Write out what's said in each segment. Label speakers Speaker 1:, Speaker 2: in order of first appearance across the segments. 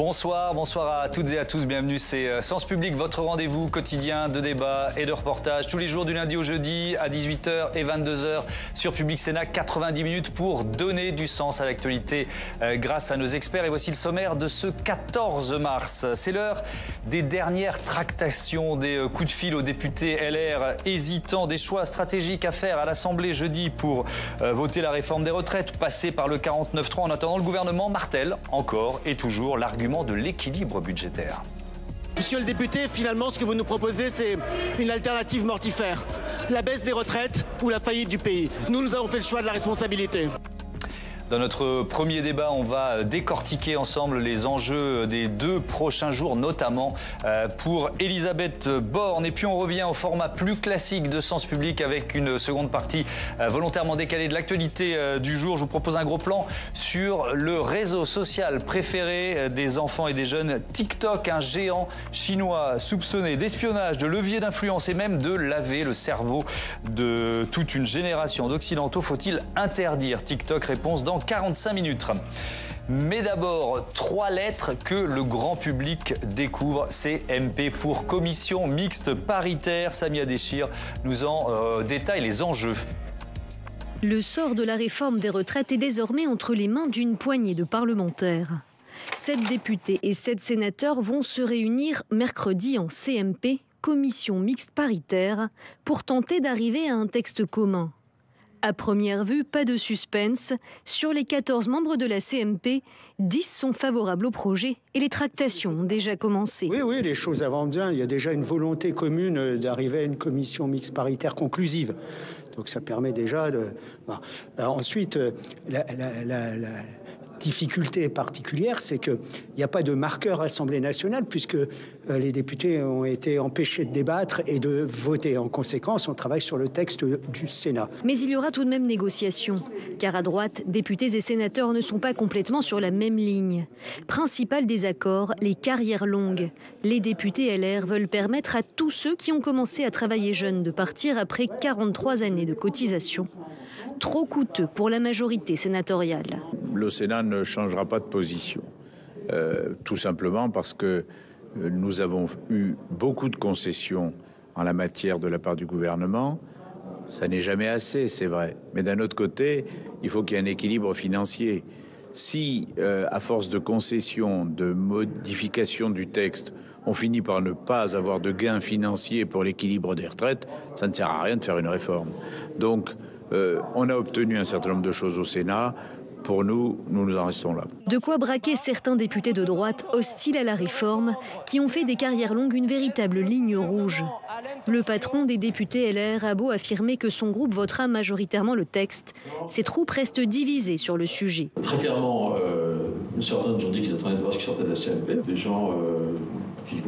Speaker 1: Bonsoir, bonsoir à toutes et à tous, bienvenue, c'est Sens Public, votre rendez-vous quotidien de débat et de reportage tous les jours du lundi au jeudi à 18h et 22h sur Public Sénat, 90 minutes pour donner du sens à l'actualité grâce à nos experts. Et voici le sommaire de ce 14 mars. C'est l'heure des dernières tractations, des coups de fil aux députés LR hésitants, des choix stratégiques à faire à l'Assemblée jeudi pour voter la réforme des retraites, passer par le 49.3. En attendant, le gouvernement martèle encore et toujours l'argument de l'équilibre budgétaire.
Speaker 2: Monsieur le député, finalement, ce que vous nous proposez, c'est une alternative mortifère. La baisse des retraites ou la faillite du pays. Nous avons fait le choix de la responsabilité.
Speaker 1: Dans notre premier débat, on va décortiquer ensemble les enjeux des 2 prochains jours, notamment pour Elisabeth Borne. Et puis on revient au format plus classique de Sens Public avec une seconde partie volontairement décalée de l'actualité du jour. Je vous propose un gros plan sur le réseau social préféré des enfants et des jeunes, TikTok, un géant chinois soupçonné d'espionnage, de levier d'influence et même de laver le cerveau de toute une génération d'Occidentaux. Faut-il interdire TikTok? Réponse dans 45 minutes. Mais d'abord, 3 lettres que le grand public découvre. CMP pour Commission Mixte Paritaire. Samia Dechir nous en détaille les enjeux.
Speaker 3: Le sort de la réforme des retraites est désormais entre les mains d'une poignée de parlementaires. 7 députés et 7 sénateurs vont se réunir mercredi en CMP, Commission Mixte Paritaire, pour tenter d'arriver à un texte commun. À première vue, pas de suspense. Sur les 14 membres de la CMP, 10 sont favorables au projet et les tractations ont déjà commencé.
Speaker 4: Oui, les choses avancent bien. Il y a déjà une volonté commune d'arriver à une commission mixte paritaire conclusive. Donc ça permet déjà de... Ensuite, la difficulté particulière, c'est qu'il n'y a pas de marqueur Assemblée nationale puisque les députés ont été empêchés de débattre et de voter. En conséquence, on travaille sur le texte du Sénat.
Speaker 3: Mais il y aura tout de même négociation, car à droite, députés et sénateurs ne sont pas complètement sur la même ligne. Principal désaccord, les carrières longues. Les députés LR veulent permettre à tous ceux qui ont commencé à travailler jeunes de partir après 43 années de cotisation. Trop coûteux pour la majorité sénatoriale.
Speaker 5: Le Sénat ne changera pas de position, tout simplement parce que nous avons eu beaucoup de concessions en la matière de la part du gouvernement. Ça n'est jamais assez, c'est vrai. Mais d'un autre côté, il faut qu'il y ait un équilibre financier. Si, à force de concessions, de modifications du texte, on finit par ne pas avoir de gains financiers pour l'équilibre des retraites, ça ne sert à rien de faire une réforme. Donc, on a obtenu un certain nombre de choses au Sénat. Pour nous, nous en restons là.
Speaker 3: De quoi braquer certains députés de droite hostiles à la réforme qui ont fait des carrières longues une véritable ligne rouge. Le patron des députés LR a beau affirmer que son groupe votera majoritairement le texte, ses troupes restent divisées sur le sujet.
Speaker 6: Très clairement, certains nous ont dit qu'ils attendaient de voir ce qui sortait de la CMP. Des gens qui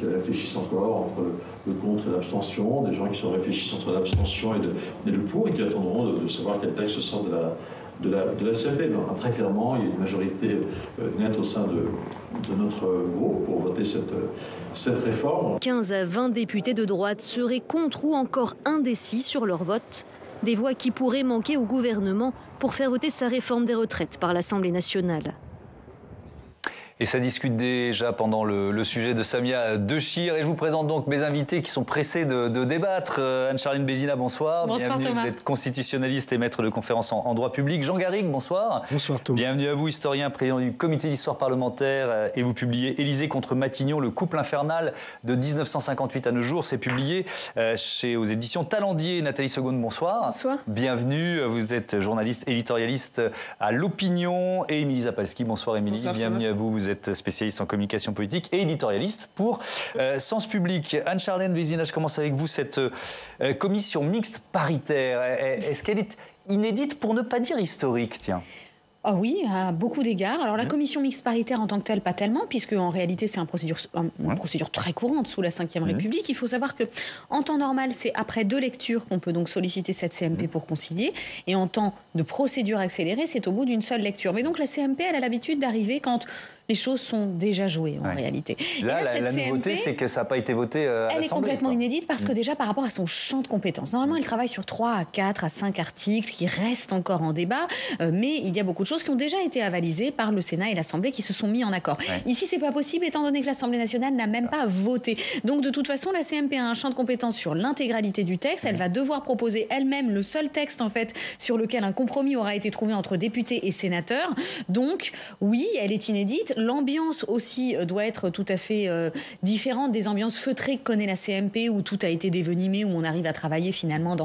Speaker 6: réfléchissent encore entre le contre et l'abstention, des gens qui réfléchissent entre l'abstention et le pour et qui attendront de savoir quel texte sort de la CMP. Mais enfin, très clairement, il y a une majorité nette au sein de notre groupe pour voter cette réforme.
Speaker 3: 15 à 20 députés de droite seraient contre ou encore indécis sur leur vote. Des voix qui pourraient manquer au gouvernement pour faire voter sa réforme des retraites par l'Assemblée nationale.
Speaker 1: Et ça discute déjà pendant le sujet de Samia Dechir. Et je vous présente donc mes invités qui sont pressés de débattre. Anne-Charline Bézina, bonsoir.
Speaker 7: Bonsoir
Speaker 1: bienvenue,
Speaker 7: Thomas.
Speaker 1: vous êtes constitutionnaliste et maître de conférences en droit public. Jean Garrigue, bonsoir.
Speaker 4: Bonsoir Thomas.
Speaker 1: Bienvenue à vous, historien, président du comité d'histoire parlementaire. Et vous publiez Élysée contre Matignon, le couple infernal de 1958 à nos jours. C'est publié aux éditions Talendier. Nathalie Segonde, bonsoir.
Speaker 7: Bonsoir.
Speaker 1: Bienvenue, vous êtes journaliste éditorialiste à l'Opinion. Et Émilie Zapalski, bonsoir Émilie.
Speaker 7: Bonsoir,
Speaker 1: bienvenue à vous. Vous êtes spécialiste en communication politique et éditorialiste pour Sens Public. Anne-Charline Bézina, je commence avec vous. Cette commission mixte paritaire, est-ce qu'elle est inédite pour ne pas dire historique, tiens?
Speaker 7: Oh oui, à beaucoup d'égards. Alors la commission mixte paritaire en tant que telle, pas tellement, puisque en réalité c'est une procédure très courante sous la Ve République. Il faut savoir que en temps normal, c'est après 2 lectures qu'on peut donc solliciter cette CMP pour concilier, et en temps de procédure accélérée, c'est au bout d'une seule lecture. Mais donc la CMP, elle a l'habitude d'arriver quand les choses sont déjà jouées en réalité.
Speaker 1: Là, la nouveauté, c'est que ça n'a pas été voté à l'Assemblée.
Speaker 7: Elle est complètement inédite parce que déjà par rapport à son champ de compétences. Normalement, elle travaille sur 3 à 4 à 5 articles qui restent encore en débat, mais il y a beaucoup de choses qui ont déjà été avalisées par le Sénat et l'Assemblée qui se sont mis en accord. Ici, c'est pas possible étant donné que l'Assemblée nationale n'a même pas voté. Donc de toute façon, la CMP a un champ de compétences sur l'intégralité du texte. Elle va devoir proposer elle-même le seul texte en fait sur lequel un compromis aura été trouvé entre députés et sénateurs. Donc oui, elle est inédite. L'ambiance aussi doit être tout à fait différente des ambiances feutrées que connaît la CMP où tout a été dévenimé, où on arrive à travailler finalement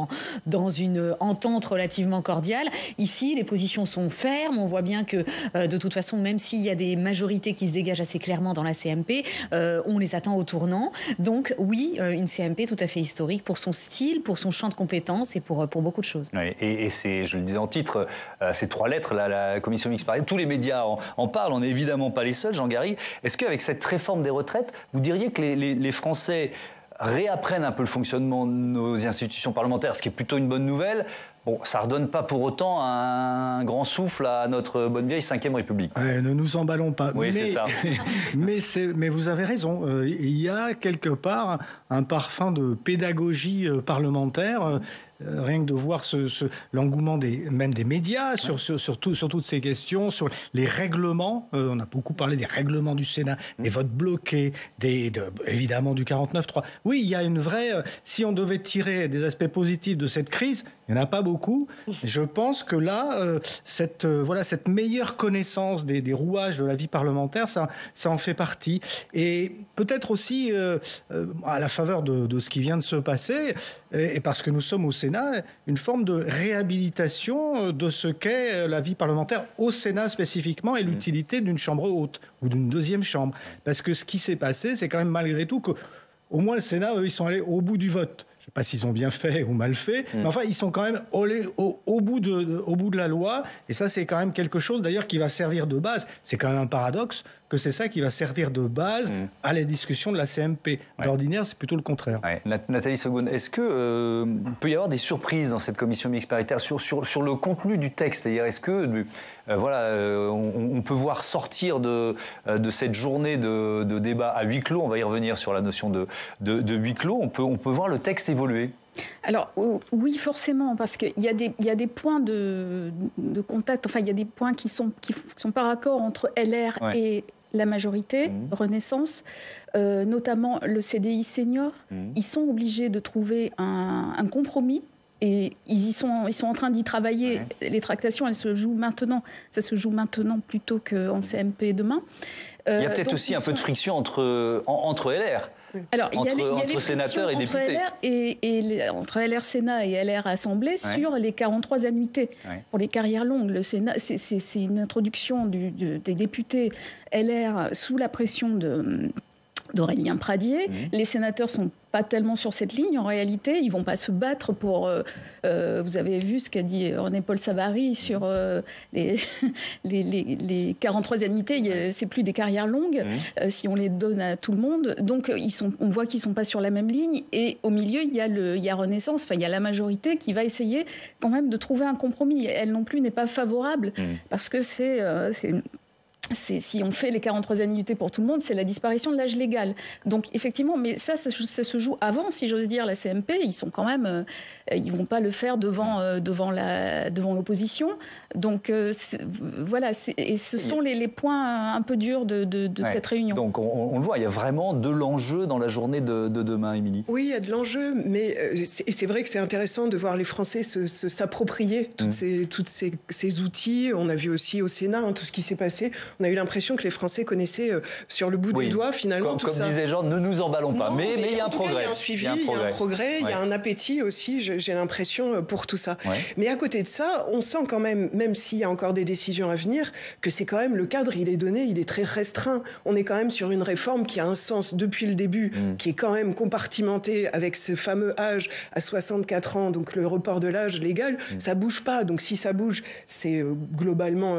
Speaker 7: dans une entente relativement cordiale. Ici, les positions sont fermes. On voit bien que de toute façon, même s'il y a des majorités qui se dégagent assez clairement dans la CMP, on les attend au tournant. Donc oui, une CMP tout à fait historique pour son style, pour son champ de compétences et pour beaucoup de choses.
Speaker 1: Oui, et c'est, je le disais en titre, ces 3 lettres, la commission mixte paritaire, tous les médias en parlent, on n'est évidemment pas les seuls, Jean Garrigue. Est-ce qu'avec cette réforme des retraites, vous diriez que les Français réapprennent un peu le fonctionnement de nos institutions parlementaires, ce qui est plutôt une bonne nouvelle? Bon, ça ne redonne pas pour autant un grand souffle à notre bonne vieille 5e République.
Speaker 8: Ne nous emballons pas.
Speaker 1: Oui, c'est ça.
Speaker 8: mais vous avez raison. Il y a quelque part un parfum de pédagogie parlementaire. Rien que de voir l'engouement même des médias sur toutes ces questions, sur les règlements. On a beaucoup parlé des règlements du Sénat, des votes bloqués, évidemment du 49-3. Oui, il y a une vraie... si on devait tirer des aspects positifs de cette crise, il n'y en a pas beaucoup. Je pense que là, cette meilleure connaissance des rouages de la vie parlementaire, ça en fait partie. Et peut-être aussi, à la faveur de ce qui vient de se passer, et parce que nous sommes au Sénat, une forme de réhabilitation de ce qu'est la vie parlementaire au Sénat spécifiquement et l'utilité d'une chambre haute ou d'une deuxième chambre. Parce que ce qui s'est passé, c'est quand même malgré tout qu'au moins le Sénat, eux, ils sont allés au bout du vote. Je ne sais pas s'ils ont bien fait ou mal fait, mais enfin, ils sont quand même allés au bout de la loi. Et ça, c'est quand même quelque chose, d'ailleurs, qui va servir de base. C'est quand même un paradoxe que c'est ça qui va servir de base à la discussion de la CMP. D'ordinaire, c'est plutôt le contraire.
Speaker 1: Nathalie Segonde, est-ce que peut y avoir des surprises dans cette commission mixte paritaire sur le contenu du texte? C'est-à-dire, est-ce que on peut voir sortir de cette journée de débat à huis clos, on va y revenir sur la notion de huis clos, on peut voir le texte évoluer?
Speaker 9: Alors oui, forcément, parce qu'il y a des points de contact, enfin il y a des points qui sont par accord entre LR et la majorité, Renaissance, notamment le CDI senior. Ils sont obligés de trouver un compromis. Et ils sont en train d'y travailler. Les tractations, elles se jouent maintenant. Ça se joue maintenant plutôt qu'en CMP demain.
Speaker 1: Il y a peut-être aussi un peu de friction entre LR.
Speaker 9: Alors,
Speaker 1: entre sénateurs et députés.
Speaker 9: Entre LR Sénat et LR Assemblée sur les 43 annuités pour les carrières longues. Le Sénat, c'est une introduction des députés LR sous la pression d'Aurélien Pradier. Les sénateurs sont pas tellement sur cette ligne, en réalité. Ils vont pas se battre pour... vous avez vu ce qu'a dit René-Paul Savary sur les 43 annuités. C'est plus des carrières longues, si on les donne à tout le monde. Donc, on voit qu'ils sont pas sur la même ligne. Et au milieu, il y a Renaissance, enfin, il y a la majorité qui va essayer quand même de trouver un compromis. Elle non plus n'est pas favorable, parce que si on fait les 43 annuités pour tout le monde, c'est la disparition de l'âge légal. Donc, effectivement, mais ça se joue avant, si j'ose dire, la CMP. Ils sont quand même... ils vont pas le faire devant l'opposition. Donc, voilà. Et ce sont les points un peu durs de cette réunion.
Speaker 1: Donc, on le voit, il y a vraiment de l'enjeu dans la journée de demain, Émilie.
Speaker 10: Oui, il y a de l'enjeu, mais c'est vrai que c'est intéressant de voir les Français s'approprier toutes ces outils. On a vu aussi au Sénat tout ce qui s'est passé. On a eu l'impression que les Français connaissaient sur le bout des doigts, finalement, tout ça.
Speaker 1: Comme disait Jean, ne nous emballons pas. Mais il y a un progrès.
Speaker 10: Il y a un suivi, il y a un progrès, il y a un appétit aussi, j'ai l'impression, pour tout ça. Mais à côté de ça, on sent quand même s'il y a encore des décisions à venir, que c'est quand même le cadre, il est donné, il est très restreint. On est quand même sur une réforme qui a un sens depuis le début, qui est quand même compartimentée avec ce fameux âge à 64 ans, donc le report de l'âge légal, ça bouge pas. Donc si ça bouge, c'est globalement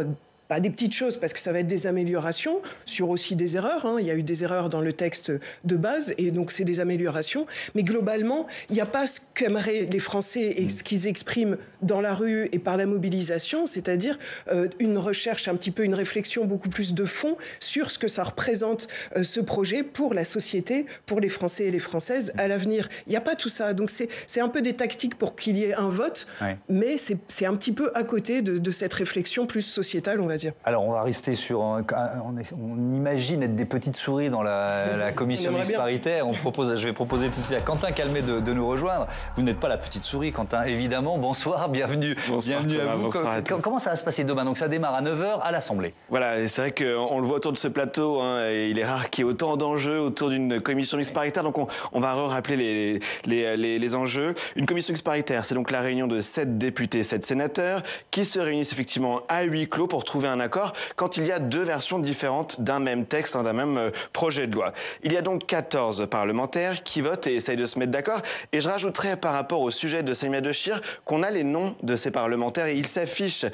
Speaker 10: pas des petites choses, parce que ça va être des améliorations sur aussi des erreurs. Hein. Il y a eu des erreurs dans le texte de base, et donc c'est des améliorations. Mais globalement, il n'y a pas ce qu'aimeraient les Français et ce qu'ils expriment dans la rue et par la mobilisation, c'est-à-dire une recherche, un petit peu une réflexion beaucoup plus de fond sur ce que ça représente, ce projet, pour la société, pour les Français et les Françaises à l'avenir. Il n'y a pas tout ça. Donc c'est un peu des tactiques pour qu'il y ait un vote, mais c'est un petit peu à côté de cette réflexion plus sociétale, on va dire.
Speaker 1: Alors, on va rester sur... On imagine être des petites souris dans la commission mixte paritaire. Je vais proposer tout de suite à Quentin Calmet de nous rejoindre. Vous n'êtes pas la petite souris, Quentin, évidemment. Bonsoir, bienvenue.
Speaker 11: Bonsoir,
Speaker 1: bienvenue à vous.
Speaker 11: Bonsoir à tous.
Speaker 1: Comment ça va se passer demain? Donc, ça démarre à 9h à l'Assemblée.
Speaker 11: Voilà, c'est vrai qu'on le voit autour de ce plateau. Hein, et il est rare qu'il y ait autant d'enjeux autour d'une commission mixte paritaire. Donc, on va rappeler les enjeux. Une commission mixte paritaire, c'est donc la réunion de 7 députés, 7 sénateurs, qui se réunissent effectivement à huis clos pour trouver un accord quand il y a 2 versions différentes d'un même texte, d'un même projet de loi. Il y a donc 14 parlementaires qui votent et essayent de se mettre d'accord. Et je rajouterais par rapport au sujet de Samia Dechir qu'on a les noms de ces parlementaires et ils s'affichent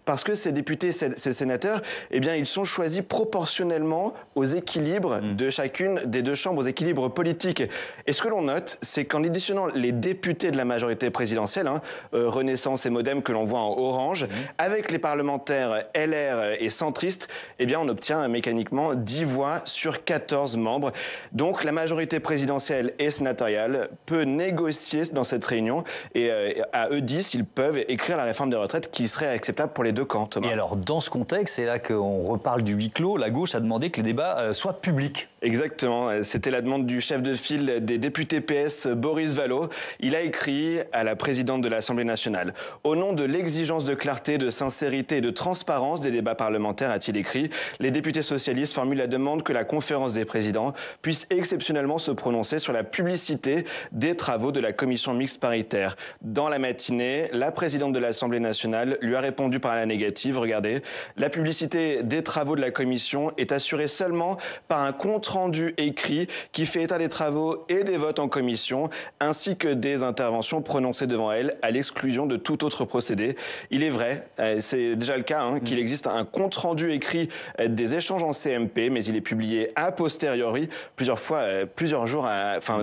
Speaker 11: parce que ces députés, ces sénateurs, eh bien, ils sont choisis proportionnellement aux équilibres de chacune des 2 chambres, aux équilibres politiques. Et ce que l'on note, c'est qu'en additionnant les députés de la majorité présidentielle, Renaissance et Modem que l'on voit en orange, avec les parlementaires LR et centristes, eh bien, on obtient mécaniquement 10 voix sur 14 membres. Donc, la majorité présidentielle et sénatoriale peut négocier dans cette réunion et à eux 10, ils peuvent écrire la réforme des retraites qui serait acceptable pour les 2 camps, Thomas.
Speaker 1: Et alors, dans ce contexte, c'est là qu'on reparle du huis clos. La gauche a demandé que les débats soient publics.
Speaker 11: Exactement. C'était la demande du chef de file des députés PS, Boris Vallaud. Il a écrit à la présidente de l'Assemblée nationale. Au nom de l'exigence de clarté, de sincérité et de transparence des débats parlementaires, a-t-il écrit, les députés socialistes formulent la demande que la conférence des présidents puisse exceptionnellement se prononcer sur la publicité des travaux de la commission mixte paritaire. Dans la matinée, la présidente de l'Assemblée nationale lui a répondu par la négative. Regardez, la publicité des travaux de la commission est assurée seulement par un compte-rendu écrit qui fait état des travaux et des votes en commission, ainsi que des interventions prononcées devant elle, à l'exclusion de tout autre procédé. Il est vrai, c'est déjà le cas, qu'il existe un compte-rendu écrit des échanges en CMP, mais il est publié a posteriori,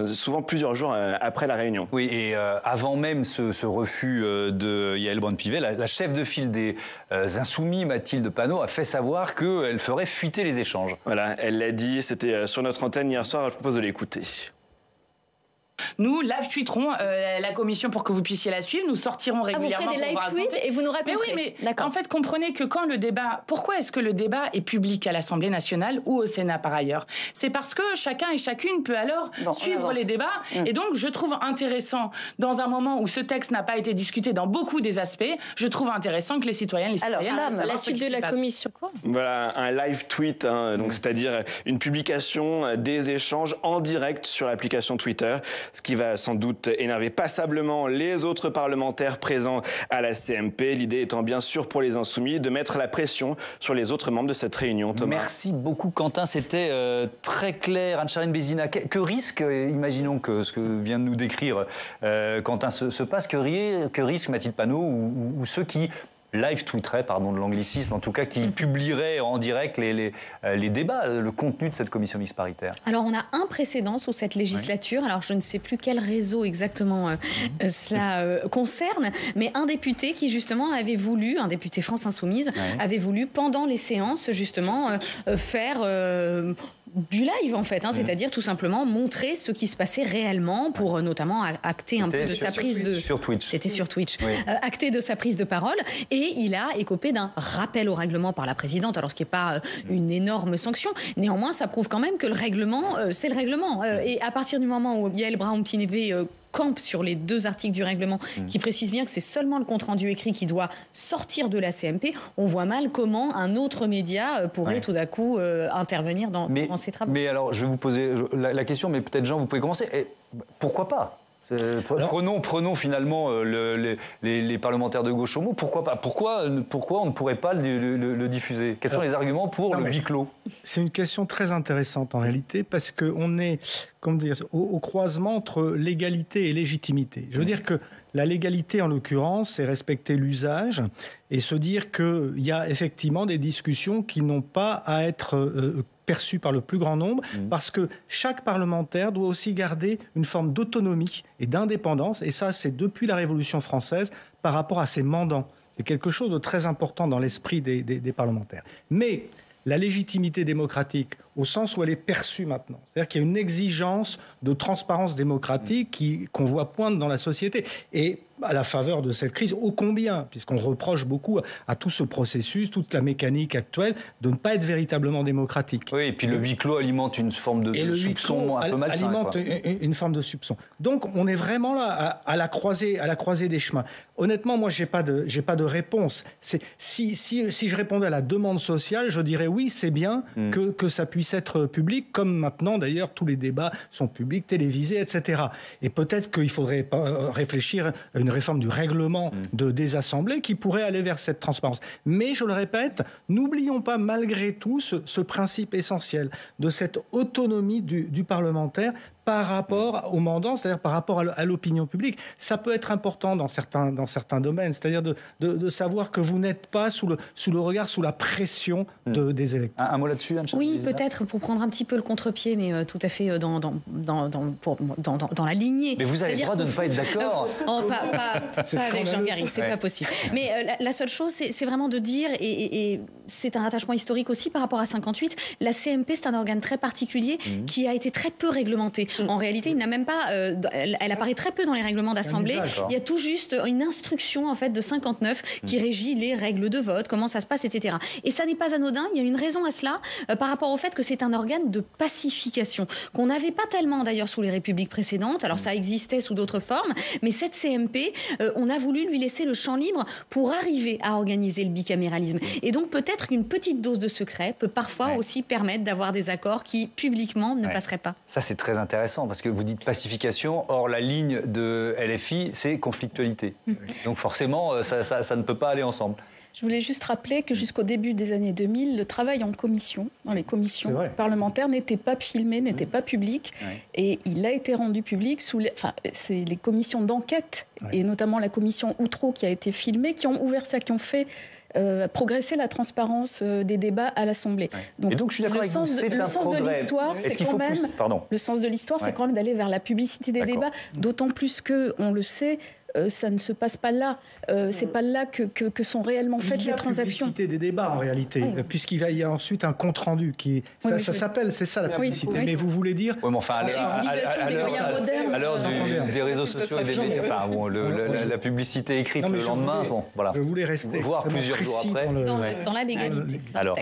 Speaker 11: souvent plusieurs jours après la réunion.
Speaker 1: Oui, et avant même ce refus de Yaël Braun-Pivet, la chef de file des Insoumis, Mathilde Panot, a fait savoir qu'elle ferait fuiter les échanges.
Speaker 11: Voilà, elle l'a dit, c'était sur notre antenne hier soir, je vous propose de l'écouter.
Speaker 12: Nous live tweeterons la commission pour que vous puissiez la suivre. Nous sortirons régulièrement.
Speaker 13: Vous ferez des live tweets et vous nous raconterez.
Speaker 12: Mais oui, mais en fait, comprenez que quand le débat... Pourquoi est-ce que le débat est public à l'Assemblée nationale ou au Sénat par ailleurs? C'est parce que chacun et chacune peut alors suivre les débats. Et donc, je trouve intéressant, dans un moment où ce texte n'a pas été discuté dans beaucoup des aspects, je trouve intéressant que les citoyennes, les citoyennes...
Speaker 13: Alors, la suite de la commission, quoi?
Speaker 11: Voilà, un live tweet, donc c'est-à-dire une publication des échanges en direct sur l'application Twitter. Ce qui va sans doute énerver passablement les autres parlementaires présents à la CMP. L'idée étant bien sûr pour les Insoumis de mettre la pression sur les autres membres de cette réunion. Thomas.
Speaker 1: Merci beaucoup Quentin, c'était très clair. Anne-Charline Bézina, que risque, imaginons que ce que vient de nous décrire Quentin se passe, que risque Mathilde Panot ou ceux qui... live tweeterait, pardon de l'anglicisme, en tout cas qui publierait en direct les débats, le contenu de cette commission mixte paritaire?
Speaker 7: Alors on a un précédent sous cette législature, alors je ne sais plus quel réseau exactement cela concerne, mais un député qui justement avait voulu, un député France Insoumise, avait voulu pendant les séances justement faire... du live en fait, c'est-à-dire tout simplement montrer ce qui se passait réellement pour notamment acter un peu de sa prise de...
Speaker 1: Sur Twitch.
Speaker 7: C'était sur Twitch. Acter de sa prise de parole et il a écopé d'un rappel au règlement par la présidente, alors ce qui n'est pas une énorme sanction. Néanmoins, ça prouve quand même que le règlement, c'est le règlement. Et à partir du moment où Yaël Braun-Pivet campe sur les 2 articles du règlement qui précisent bien que c'est seulement le compte-rendu écrit qui doit sortir de la CMP, on voit mal comment un autre média pourrait tout d'un coup intervenir dans ces travaux.
Speaker 1: Mais alors, je vais vous poser la question, mais peut-être Jean, vous pouvez commencer. Et pourquoi pas ? Prenons finalement les parlementaires de gauche au mot. Pourquoi on ne pourrait pas le diffuser? Quels sont les arguments pour le huis clos?
Speaker 8: C'est une question très intéressante en réalité, parce qu'on est au croisement entre légalité et légitimité. Je veux dire que la légalité, en l'occurrence, c'est respecter l'usage et se dire qu'il y a effectivement des discussions qui n'ont pas à être perçues par le plus grand nombre, parce que chaque parlementaire doit aussi garder une forme d'autonomie et d'indépendance, et ça, c'est depuis la Révolution française, par rapport à ses mandants. C'est quelque chose de très important dans l'esprit des parlementaires. Mais la légitimité démocratique, au sens où elle est perçue maintenant, c'est-à-dire qu'il y a une exigence de transparence démocratique qu'on voit poindre dans la société. Et à la faveur de cette crise, ô combien, puisqu'on reproche beaucoup à tout ce processus, toute la mécanique actuelle, de ne pas être véritablement démocratique.
Speaker 1: Oui, et puis le huis clos alimente une forme de soupçon un peu malsain.
Speaker 8: Alimente une forme de soupçon. Donc on est vraiment là à la croisée des chemins. Honnêtement, moi, j'ai pas de réponse. Si je répondais à la demande sociale, je dirais oui, c'est bien que ça puisse être public, comme maintenant d'ailleurs tous les débats sont publics, télévisés, etc. Et peut-être qu'il faudrait réfléchir à une réforme du règlement des assemblées qui pourrait aller vers cette transparence. Mais je le répète, n'oublions pas malgré tout ce principe essentiel de cette autonomie du parlementaire par rapport au mandant, c'est-à-dire par rapport à l'opinion publique. Ça peut être important dans certains domaines, c'est-à-dire de savoir que vous n'êtes pas sous le regard, sous la pression des électeurs.
Speaker 1: Un mot là-dessus, Anne-Charlotte?
Speaker 7: Oui, peut-être, pour prendre un petit peu le contre-pied, mais tout à fait dans la lignée.
Speaker 1: Mais vous avez le droit de ne pas être d'accord.
Speaker 7: Pas avec Jean Garry, c'est pas possible. Mais la seule chose, c'est vraiment de dire, et c'est un attachement historique aussi par rapport à 58, la CMP, c'est un organe très particulier qui a été très peu réglementé. En réalité, il n'a même pas. Elle apparaît très peu dans les règlements d'assemblée. Il y a tout juste une instruction en fait de 59 qui régit les règles de vote, comment ça se passe, etc. Et ça n'est pas anodin. Il y a une raison à cela par rapport au fait que c'est un organe de pacification qu'on n'avait pas tellement d'ailleurs sous les républiques précédentes. Alors ça existait sous d'autres formes, mais cette CMP, on a voulu lui laisser le champ libre pour arriver à organiser le bicaméralisme. Et donc peut-être qu'une petite dose de secret peut parfois aussi permettre d'avoir des accords qui publiquement ne passeraient pas.
Speaker 1: Ça c'est très intéressant. Parce que vous dites pacification, or la ligne de LFI, c'est conflictualité. Donc forcément, ça ne peut pas aller ensemble.
Speaker 9: Je voulais juste rappeler que jusqu'au début des années 2000, le travail en commission, dans les commissions parlementaires, n'était pas filmé, n'était pas public. Et il a été rendu public c'est les commissions d'enquête, et notamment la commission Outreau qui a été filmée, qui ont ouvert ça, qui ont fait progresser la transparence des débats à l'Assemblée.
Speaker 1: Donc, et donc je suis d'accord avec vous, c'est un progrès.
Speaker 9: De l'histoire, c'est quand même le sens de l'histoire, c'est quand même d'aller vers la publicité des débats, d'autant plus que on le sait. Ça ne se passe pas là. C'est pas là que sont réellement faites les transactions.
Speaker 8: Il y a publicité des débats en réalité, puisqu'il y a ensuite un compte rendu qui ça s'appelle, c'est ça la publicité. Mais vous voulez dire
Speaker 1: mais enfin à l'heure des réseaux sociaux et des médias, enfin bon, la publicité écrite le lendemain, voilà.
Speaker 8: Je voulais rester
Speaker 1: voir plusieurs jours après
Speaker 7: dans la légalité.
Speaker 1: Alors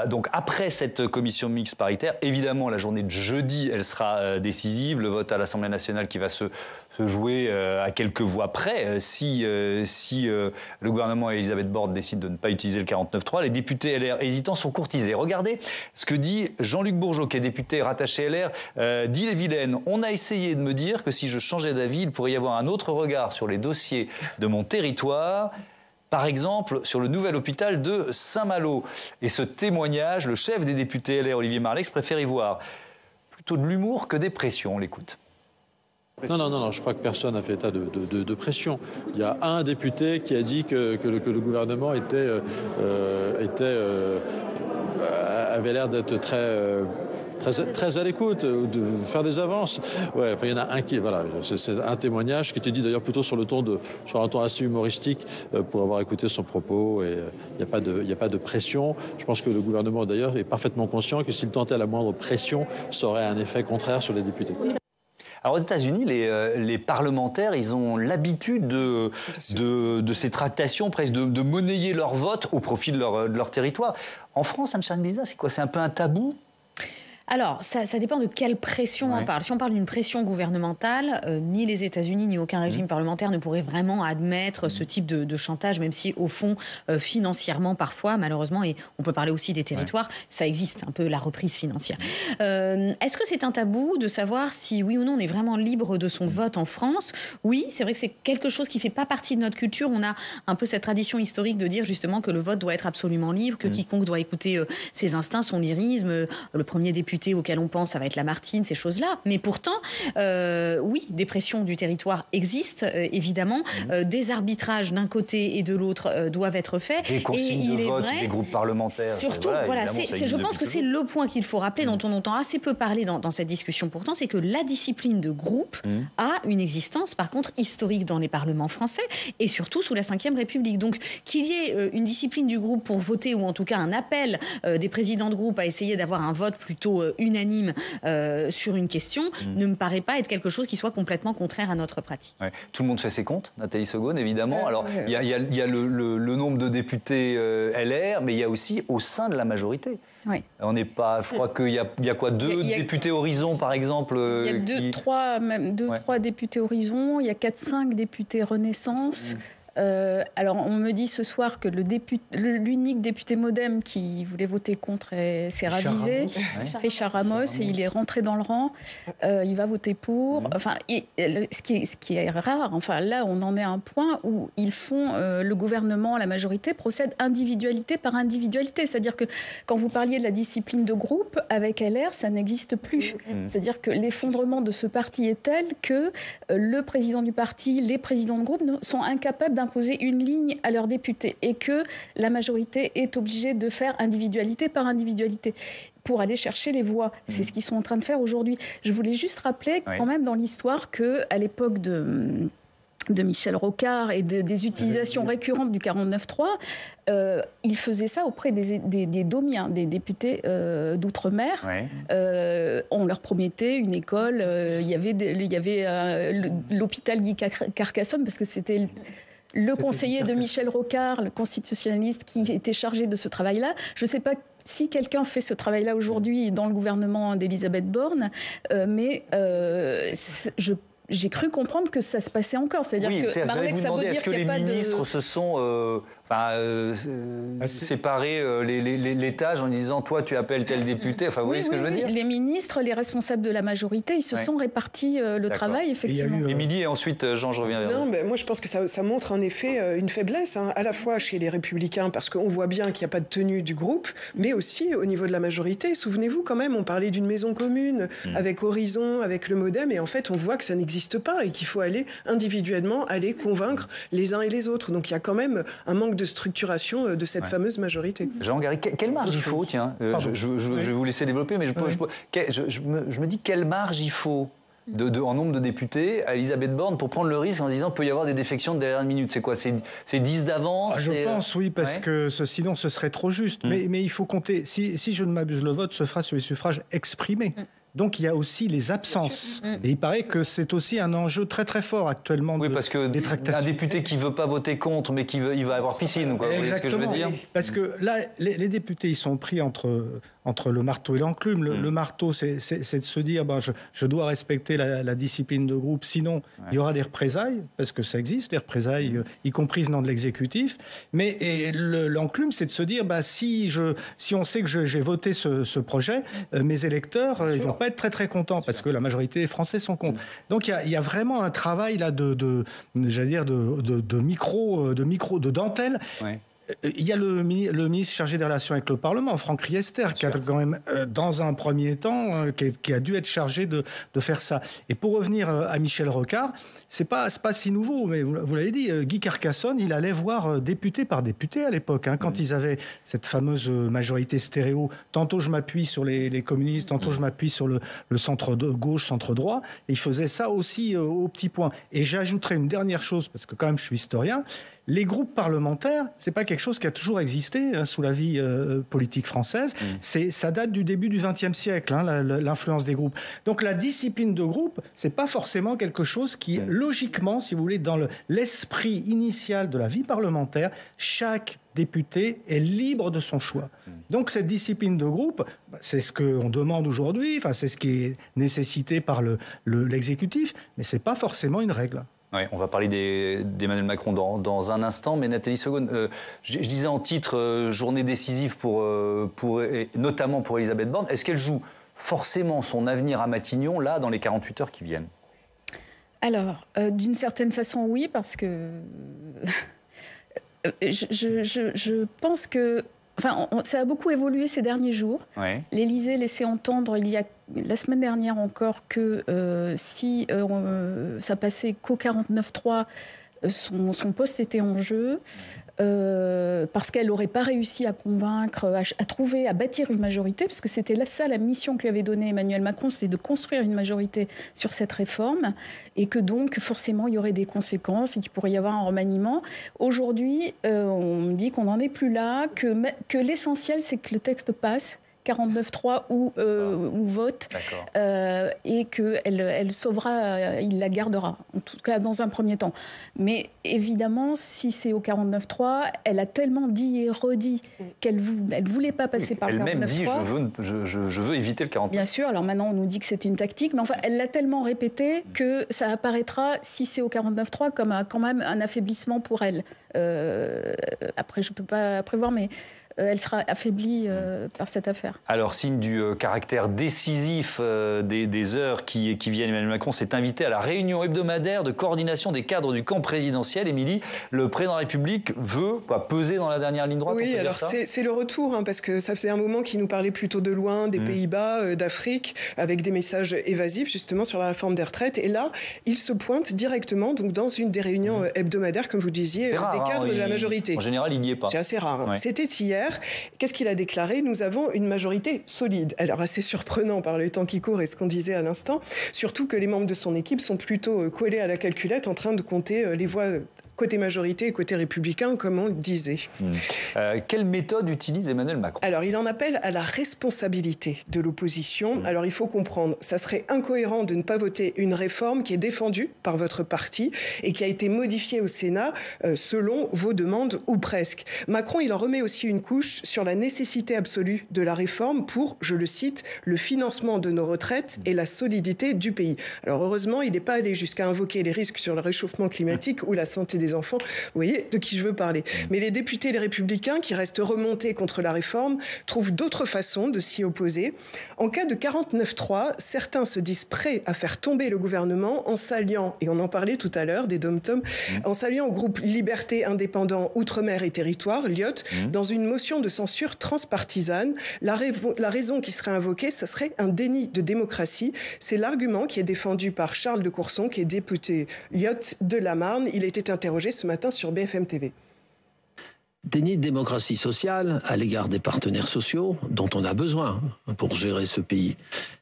Speaker 1: donc après cette commission mixte paritaire, évidemment la journée de jeudi, elle sera décisive. Le vote à l'Assemblée nationale qui va se jouer à quelques voix près, si le gouvernement et Elisabeth Borne décident de ne pas utiliser le 49.3, les députés LR hésitants sont courtisés. Regardez ce que dit Jean-Luc Bourgeot, qui est député rattaché LR d'Ille-et-Vilaine. On a essayé de me dire que si je changeais d'avis, il pourrait y avoir un autre regard sur les dossiers de mon territoire. Par exemple, sur le nouvel hôpital de Saint-Malo. Et ce témoignage, le chef des députés LR, Olivier Marleix, préfère y voir plutôt de l'humour que des pressions. On l'écoute.
Speaker 6: Non, je crois que personne n'a fait état de pression. Il y a un député qui a dit que le gouvernement avait l'air d'être très à l'écoute, de faire des avances. Il y en a un qui, c'est un témoignage qui était dit d'ailleurs plutôt sur un ton assez humoristique pour avoir écouté son propos. Et il n'y a pas de pression. Je pense que le gouvernement d'ailleurs est parfaitement conscient que s'il tentait la moindre pression, ça aurait un effet contraire sur les députés.
Speaker 1: Alors aux États-Unis, les parlementaires, ils ont l'habitude de ces tractations, presque de monnayer leur vote au profit de leur territoire. En France, Anne-Charlotte Bizat, c'est quoi? C'est un peu un tabou?
Speaker 7: Alors, ça dépend de quelle pression on parle. Si on parle d'une pression gouvernementale, ni les États-Unis ni aucun régime parlementaire ne pourrait vraiment admettre ce type de chantage, même si, au fond, financièrement, parfois, malheureusement, et on peut parler aussi des territoires, ça existe, un peu la reprise financière. Est-ce que c'est un tabou de savoir si, oui ou non, on est vraiment libre de son vote en France? Oui, c'est vrai que c'est quelque chose qui ne fait pas partie de notre culture. On a un peu cette tradition historique de dire, justement, que le vote doit être absolument libre, que quiconque doit écouter ses instincts, son lyrisme. Le premier député auquel on pense, ça va être Lamartine, ces choses-là. Mais pourtant, oui, des pressions du territoire existent, évidemment. Des arbitrages d'un côté et de l'autre doivent être faits.
Speaker 1: Des consignes de vote, des groupes parlementaires.
Speaker 7: Surtout, je pense que c'est le point qu'il faut rappeler, dont on entend assez peu parler dans cette discussion pourtant, c'est que la discipline de groupe a une existence, par contre, historique dans les parlements français, et surtout sous la Ve République. Donc, qu'il y ait une discipline du groupe pour voter, ou en tout cas un appel des présidents de groupe à essayer d'avoir un vote plutôt unanime sur une question, ne me paraît pas être quelque chose qui soit complètement contraire à notre pratique.
Speaker 1: Ouais. Tout le monde fait ses comptes, Nathalie Segonne, évidemment. Alors, il y a le nombre de députés LR, mais il y a aussi au sein de la majorité.
Speaker 9: Oui.
Speaker 1: On n'est pas, je crois qu'il y a quoi, deux députés Horizon, par exemple.
Speaker 9: Il y a trois députés Horizon, il y a 4-5 députés Renaissance. Alors, on me dit ce soir que l'unique député MoDem qui voulait voter contre s'est ravisé, Richard Ramos, et il est rentré dans le rang. Il va voter pour. Enfin, ce qui est rare. Enfin, là, on en est à un point où ils font le gouvernement, la majorité procède individualité par individualité. C'est-à-dire que quand vous parliez de la discipline de groupe avec LR, ça n'existe plus. C'est-à-dire que l'effondrement de ce parti est tel que le président du parti, les présidents de groupe sont incapables d'imposer une ligne à leurs députés et que la majorité est obligée de faire individualité par individualité pour aller chercher les voix. C'est ce qu'ils sont en train de faire aujourd'hui. Je voulais juste rappeler quand même dans l'histoire qu'à l'époque de Michel Rocard et des utilisations récurrentes du 49.3, il faisait ça auprès des Domiens, des députés d'outre-mer. On leur promettait une école. Il y avait l'hôpital Guy Carcassonne, parce que c'était le conseiller de Michel Rocard, le constitutionnaliste, qui était chargé de ce travail-là. Je ne sais pas si quelqu'un fait ce travail-là aujourd'hui dans le gouvernement d'Elisabeth Borne, mais j'ai cru comprendre que ça se passait encore. C'est-à-dire que Marlène Sabot dire qu'il n'y a pas de...
Speaker 1: Est-ce que les ministres se sont séparés les tâches en disant toi tu appelles tel député, enfin vous voyez ce que je veux dire?
Speaker 9: Les ministres, les responsables de la majorité, ils se sont répartis le travail, effectivement.
Speaker 1: Émilie, et ensuite Jean, je reviens vers vous.
Speaker 10: Moi je pense que ça montre en effet une faiblesse, à la fois chez les Républicains, parce qu'on voit bien qu'il n'y a pas de tenue du groupe, mais aussi au niveau de la majorité. Souvenez-vous quand même, on parlait d'une maison commune avec Horizon, avec le MoDem, et en fait on voit que ça n'existe pas et qu'il faut aller individuellement convaincre les uns et les autres. Donc il y a quand même un manque de structuration de cette fameuse majorité.
Speaker 1: Jean Garry, quelle marge il faut, tiens, je vais vous laisser développer, mais je me dis quelle marge il faut en nombre de députés à Elisabeth Borne pour prendre le risque en disant qu'il peut y avoir des défections de dernière minute. C'est quoi? C'est 10 d'avance?
Speaker 8: Je pense, oui, parce que sinon ce serait trop juste. Mais il faut compter, si je ne m'abuse, le vote se fera sur les suffrages exprimés. Donc il y a aussi les absences. Et il paraît que c'est aussi un enjeu très très fort actuellement.
Speaker 1: Oui, parce que
Speaker 8: des tractations.
Speaker 1: Un député qui ne veut pas voter contre, mais il va avoir piscine, quoi. Vous voyez ce que je veux dire?
Speaker 8: Parce que là, les députés, ils sont pris entre le marteau et l'enclume. Le marteau, c'est de se dire, je dois respecter la discipline de groupe, sinon il y aura des représailles, parce que ça existe, les représailles, y compris venant de l'exécutif. Mais l'enclume, c'est de se dire, si on sait que j'ai voté ce projet, mes électeurs, ils vont pas être très très contents, parce que la majorité des Français sont contre. Donc il y a vraiment un travail là de micro, de dentelle. Il y a le ministre chargé des relations avec le Parlement, Franck Riester, qui a quand même, dans un premier temps, qui a dû être chargé de faire ça. Et pour revenir à Michel Rocard, c'est pas si nouveau, mais vous l'avez dit, Guy Carcassonne, il allait voir député par député à l'époque, quand ils avaient cette fameuse majorité stéréo. Tantôt je m'appuie sur les communistes, tantôt je m'appuie sur le centre gauche, centre droit. Et il faisait ça aussi au petit point. Et j'ajouterai une dernière chose, parce que quand même je suis historien. Les groupes parlementaires, c'est pas quelque chose qui a toujours existé sous la vie politique française. Ça date du début du XXe siècle, l'influence des groupes. Donc la discipline de groupe, c'est pas forcément quelque chose qui, logiquement, si vous voulez, dans l'esprit initial de la vie parlementaire, chaque député est libre de son choix. Donc cette discipline de groupe, c'est ce qu'on demande aujourd'hui, enfin, c'est ce qui est nécessité par l'exécutif, mais ce n'est pas forcément une règle.
Speaker 1: Ouais, on va parler d'Emmanuel Macron dans un instant, mais Nathalie Segonde, je disais en titre journée décisive notamment pour Elisabeth Borne. Est-ce qu'elle joue forcément son avenir à Matignon, là, dans les 48 heures qui viennent?
Speaker 9: Alors, d'une certaine façon, oui, parce que je pense que... Enfin, ça a beaucoup évolué ces derniers jours. Ouais. L'Élysée laissait entendre la semaine dernière encore que si ça passait qu'au 49.3, son poste était en jeu. Parce qu'elle n'aurait pas réussi à convaincre, à bâtir une majorité, parce que c'était ça la mission que lui avait donnée Emmanuel Macron, c'est de construire une majorité sur cette réforme, et que donc forcément il y aurait des conséquences et qu'il pourrait y avoir un remaniement. Aujourd'hui, on me dit qu'on n'en est plus là, que l'essentiel c'est que le texte passe, 49.3 ou vote, et qu'elle sauvera, il la gardera, en tout cas dans un premier temps. Mais évidemment, si c'est au 49.3, elle a tellement dit et redit qu'elle ne voulait pas passer par le 49.3.
Speaker 1: Elle-même dit je veux éviter le 49.3.
Speaker 9: Bien sûr, alors maintenant on nous dit que c'est une tactique, mais enfin elle l'a tellement répété que ça apparaîtra, si c'est au 49.3, comme quand même un affaiblissement pour elle. Après, je ne peux pas prévoir, mais... elle sera affaiblie par cette affaire.
Speaker 1: Alors, signe du caractère décisif des heures qui viennent, Emmanuel Macron s'est invité à la réunion hebdomadaire de coordination des cadres du camp présidentiel. Émilie, le président de la République veut peser dans la dernière ligne droite?
Speaker 10: Oui, alors c'est le retour, parce que ça faisait un moment qu'il nous parlait plutôt de loin, des Pays-Bas, d'Afrique, avec des messages évasifs justement sur la réforme des retraites. Et là, il se pointe directement donc, dans une des réunions hebdomadaires, comme vous disiez, des cadres de la majorité.
Speaker 1: En général, il n'y est pas.
Speaker 10: C'est assez rare. Ouais. C'était hier. Qu'est-ce qu'il a déclaré? Nous avons une majorité solide. Alors, assez surprenant par le temps qui court et ce qu'on disait à l'instant. Surtout que les membres de son équipe sont plutôt collés à la calculette en train de compter les voix côté majorité et côté républicain, comme on le disait.
Speaker 1: Quelle méthode utilise Emmanuel Macron?
Speaker 10: Alors, il en appelle à la responsabilité de l'opposition. Alors, il faut comprendre, ça serait incohérent de ne pas voter une réforme qui est défendue par votre parti et qui a été modifiée au Sénat selon vos demandes ou presque. Macron, il en remet aussi une couche sur la nécessité absolue de la réforme pour, je le cite, le financement de nos retraites et la solidité du pays. Alors, heureusement, il n'est pas allé jusqu'à invoquer les risques sur le réchauffement climatique ou la santé des enfants. Vous voyez de qui je veux parler. Mais les députés, les Républicains, qui restent remontés contre la réforme, trouvent d'autres façons de s'y opposer. En cas de 49.3, certains se disent prêts à faire tomber le gouvernement en s'alliant, et on en parlait tout à l'heure, des dom-toms, en s'alliant au groupe Liberté, Indépendants, Outre-mer et Territoire, LIOT, dans une motion de censure transpartisane. La raison qui serait invoquée, ça serait un déni de démocratie. C'est l'argument qui est défendu par Charles de Courson, qui est député LIOT de la Marne. Il était interrogé ce matin sur BFM TV.
Speaker 14: Déni de démocratie sociale à l'égard des partenaires sociaux dont on a besoin pour gérer ce pays.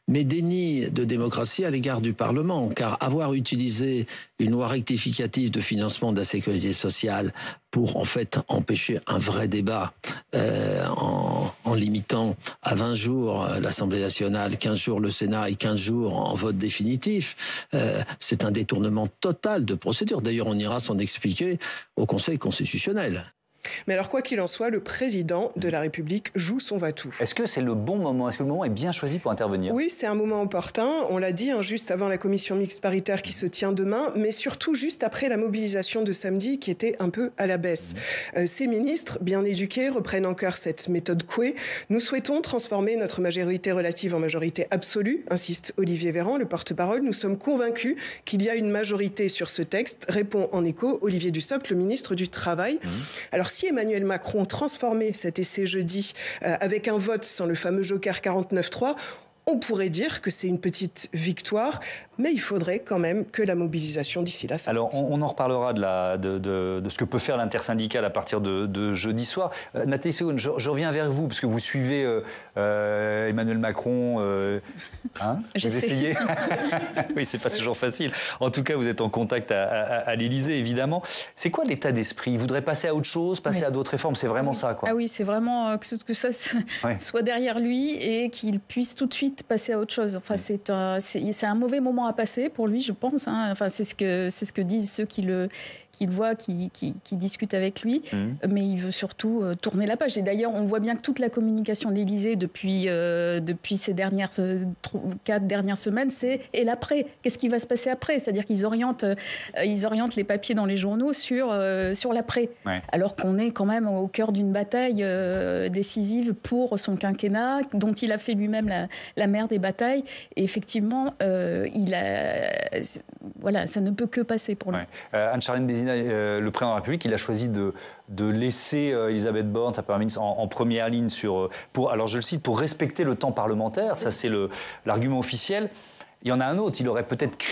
Speaker 14: Mais déni de démocratie à l'égard du Parlement, car avoir utilisé une loi rectificative de financement de la sécurité sociale pour en fait empêcher un vrai débat en limitant à 20 jours l'Assemblée nationale, 15 jours le Sénat et 15 jours en vote définitif, c'est un détournement total de procédure. D'ailleurs, on ira s'en expliquer au Conseil constitutionnel.
Speaker 10: Mais alors, quoi qu'il en soit, le président de la République joue son va-tout.
Speaker 1: Est-ce que c'est le bon moment? Est-ce que le moment est bien choisi pour intervenir?
Speaker 10: Oui, c'est un moment opportun. On l'a dit, juste avant la commission mixte paritaire qui se tient demain, mais surtout juste après la mobilisation de samedi qui était un peu à la baisse. Ces ministres, bien éduqués, reprennent en cœur cette méthode Coué. Nous souhaitons transformer notre majorité relative en majorité absolue, insiste Olivier Véran, le porte-parole. Nous sommes convaincus qu'il y a une majorité sur ce texte, répond en écho Olivier Dussopt, le ministre du Travail. Alors, si Emmanuel Macron transformait cet essai jeudi avec un vote sans le fameux joker 49.3, on pourrait dire que c'est une petite victoire, mais il faudrait quand même que la mobilisation d'ici là s'arrête.
Speaker 1: Alors, on en reparlera de ce que peut faire l'intersyndicale à partir de jeudi soir. Nathalie Segonde, je reviens vers vous, parce que vous suivez Emmanuel Macron. Vous essayez. Oui, c'est pas toujours facile. En tout cas, vous êtes en contact à l'Élysée, évidemment. C'est quoi l'état d'esprit? Il voudrait passer à autre chose, passer à d'autres réformes? C'est vraiment ça, quoi.
Speaker 9: Ah oui, c'est vraiment que ça soit derrière lui et qu'il puisse tout de suite vite passer à autre chose. Enfin, c'est un mauvais moment à passer pour lui, je pense. Hein. Enfin, c'est ce que disent ceux qui le voient, qui discutent avec lui. Mais il veut surtout tourner la page. Et d'ailleurs, on voit bien que toute la communication de l'Élysée depuis ces 4 dernières semaines, c'est et l'après. Qu'est-ce qui va se passer après? C'est-à-dire qu'ils orientent les papiers dans les journaux sur l'après. Ouais. Alors qu'on est quand même au cœur d'une bataille décisive pour son quinquennat, dont il a fait lui-même la mère des batailles. Et effectivement, ça ne peut que passer pour lui.
Speaker 1: Ouais. Anne-Charlène Bézina, le président de la République, il a choisi de laisser Elisabeth Borne, sa première ministre, en première ligne alors je le cite, pour respecter le temps parlementaire. Ça, c'est l'argument officiel. Il y en a un autre,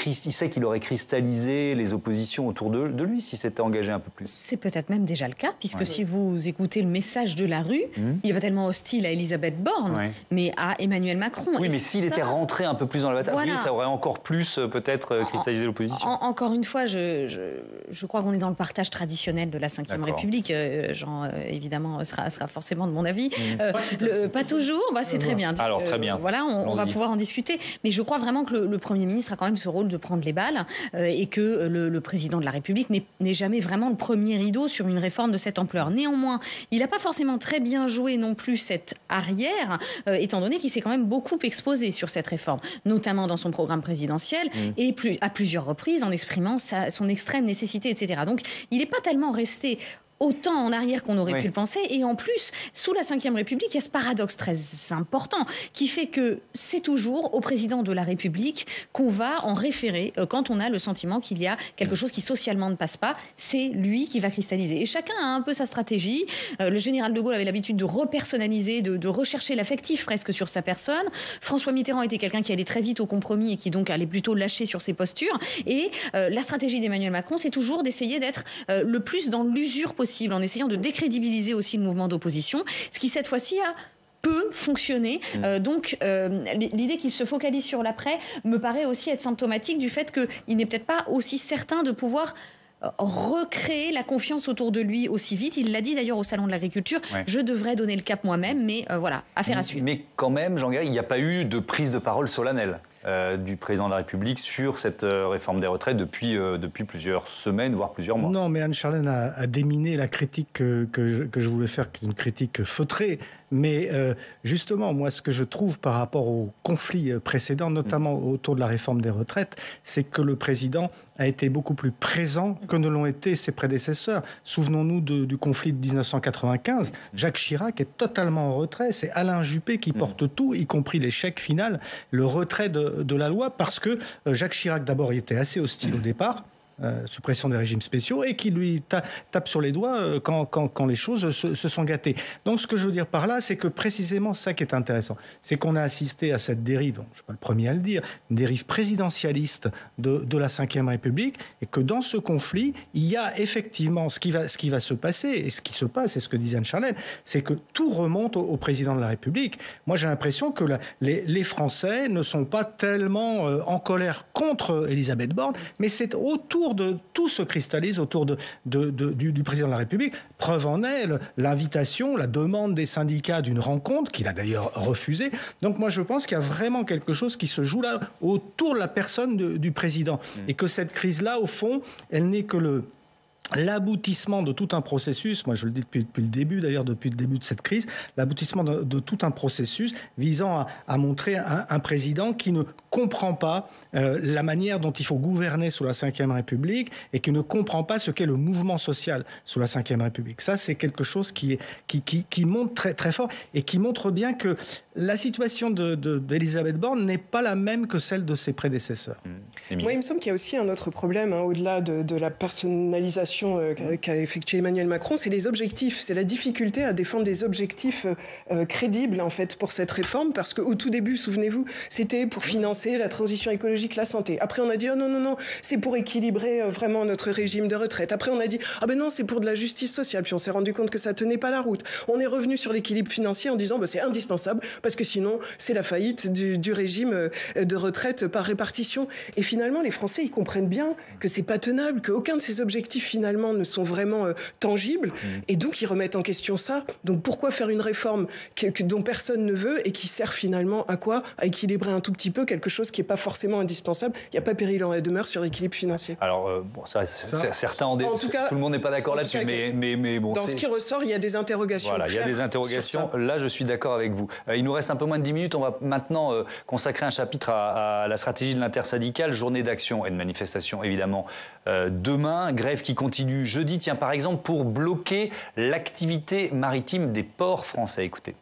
Speaker 1: il sait qu'il aurait cristallisé les oppositions autour de lui s'il s'était engagé un peu plus.
Speaker 7: C'est peut-être même déjà le cas, puisque si vous écoutez le message de la rue, il n'est pas tellement hostile à Elisabeth Borne, mais à Emmanuel Macron.
Speaker 1: Oui, mais s'il était rentré un peu plus dans la bataille, ça aurait encore plus peut-être cristallisé l'opposition.
Speaker 7: Encore une fois, je crois qu'on est dans le partage traditionnel de la Ve République. Jean, évidemment, sera forcément de mon avis. Pas toujours, c'est très bien.
Speaker 1: Alors, très bien.
Speaker 7: Voilà, on va pouvoir en discuter. Mais je crois vraiment que le Premier ministre a quand même ce rôle de prendre les balles et que le président de la République n'est jamais vraiment le premier rideau sur une réforme de cette ampleur. Néanmoins, il n'a pas forcément très bien joué non plus cette arrière, étant donné qu'il s'est quand même beaucoup exposé sur cette réforme, notamment dans son programme présidentiel et à plusieurs reprises en exprimant son extrême nécessité, etc. Donc, il n'est pas tellement resté autant en arrière qu'on aurait pu le penser. Et en plus, sous la Ve République, il y a ce paradoxe très important qui fait que c'est toujours au président de la République qu'on va en référer quand on a le sentiment qu'il y a quelque chose qui socialement ne passe pas. C'est lui qui va cristalliser. Et chacun a un peu sa stratégie. Le général de Gaulle avait l'habitude de repersonnaliser, de rechercher l'affectif presque sur sa personne. François Mitterrand était quelqu'un qui allait très vite au compromis et qui donc allait plutôt lâcher sur ses postures. Et la stratégie d'Emmanuel Macron, c'est toujours d'essayer d'être le plus dans l'usure possible, en essayant de décrédibiliser aussi le mouvement d'opposition, ce qui cette fois-ci peut fonctionner. Donc, l'idée qu'il se focalise sur l'après me paraît aussi être symptomatique du fait qu'il n'est peut-être pas aussi certain de pouvoir recréer la confiance autour de lui aussi vite. Il l'a dit d'ailleurs au Salon de l'Agriculture, je devrais donner le cap moi-même, mais voilà, affaire à suivre.
Speaker 1: Mais quand même, Jean-Garry, il n'y a pas eu de prise de parole solennelle du président de la République sur cette réforme des retraites depuis plusieurs semaines, voire plusieurs mois.
Speaker 8: Non, mais Anne-Charlène a déminé la critique que je voulais faire, qui est une critique feutrée. Mais justement, moi, ce que je trouve par rapport au conflit précédent, notamment autour de la réforme des retraites, c'est que le président a été beaucoup plus présent que ne l'ont été ses prédécesseurs. Souvenons-nous du conflit de 1995. Jacques Chirac est totalement en retrait. C'est Alain Juppé qui porte tout, y compris l'échec final, le retrait de la loi, parce que Jacques Chirac, d'abord, il était assez hostile au départ. Suppression des régimes spéciaux, et qui lui tape sur les doigts quand les choses se sont gâtées. Donc ce que je veux dire par là, c'est que précisément ça qui est intéressant, c'est qu'on a assisté à cette dérive, je ne suis pas le premier à le dire, une dérive présidentialiste de la Ve République, et que dans ce conflit, il y a effectivement ce qui va se passer, et ce qui se passe, c'est ce que disait Anne-Charlène, c'est que tout remonte au président de la République. Moi j'ai l'impression que les Français ne sont pas tellement en colère contre Elisabeth Borne, mais c'est autour de tout se cristallise autour du président de la République. Preuve en est l'invitation, la demande des syndicats d'une rencontre, qu'il a d'ailleurs refusée. Donc moi je pense qu'il y a vraiment quelque chose qui se joue là autour de la personne du président. Et que cette crise-là, au fond, elle n'est que l'aboutissement de tout un processus, moi je le dis depuis le début, d'ailleurs depuis le début de cette crise, l'aboutissement de tout un processus visant à montrer un président qui ne comprend pas la manière dont il faut gouverner sous la Ve République et qui ne comprend pas ce qu'est le mouvement social sous la Ve République. Ça, c'est quelque chose qui monte très, très fort et qui montre bien que la situation d'Elisabeth Borne n'est pas la même que celle de ses prédécesseurs.
Speaker 10: Moi, il me semble qu'il y a aussi un autre problème, au-delà de la personnalisation qu'a effectué Emmanuel Macron, c'est les objectifs. C'est la difficulté à défendre des objectifs crédibles, en fait, pour cette réforme, parce qu'au tout début, souvenez-vous, c'était pour financer la transition écologique, la santé. Après, on a dit, oh non, c'est pour équilibrer vraiment notre régime de retraite. Après, on a dit, ah ben non, c'est pour de la justice sociale. Puis on s'est rendu compte que ça tenait pas la route. On est revenu sur l'équilibre financier en disant, c'est indispensable parce que sinon, c'est la faillite du régime de retraite par répartition. Et finalement, les Français, ils comprennent bien que c'est pas tenable, qu'aucun de ces objectifs, finalement, ne sont vraiment tangibles. Et donc, ils remettent en question ça. Donc, pourquoi faire une réforme dont personne ne veut et qui sert finalement à quoi? À équilibrer un tout petit peu quelque chose qui n'est pas forcément indispensable. Il n'y a pas péril en la demeure sur l'équilibre financier.
Speaker 1: Alors, certains en tout cas, tout le monde n'est pas d'accord là-dessus, mais bon.
Speaker 10: Dans ce qui ressort, il y a des interrogations.
Speaker 1: Voilà, il y a des interrogations. Là, je suis d'accord avec vous. Il nous reste un peu moins de 10 minutes. On va maintenant consacrer un chapitre à la stratégie de l'intersyndicale, journée d'action et de manifestation, évidemment, demain. Grève qui continue jeudi, tiens, par exemple, pour bloquer l'activité maritime des ports français. Écoutez.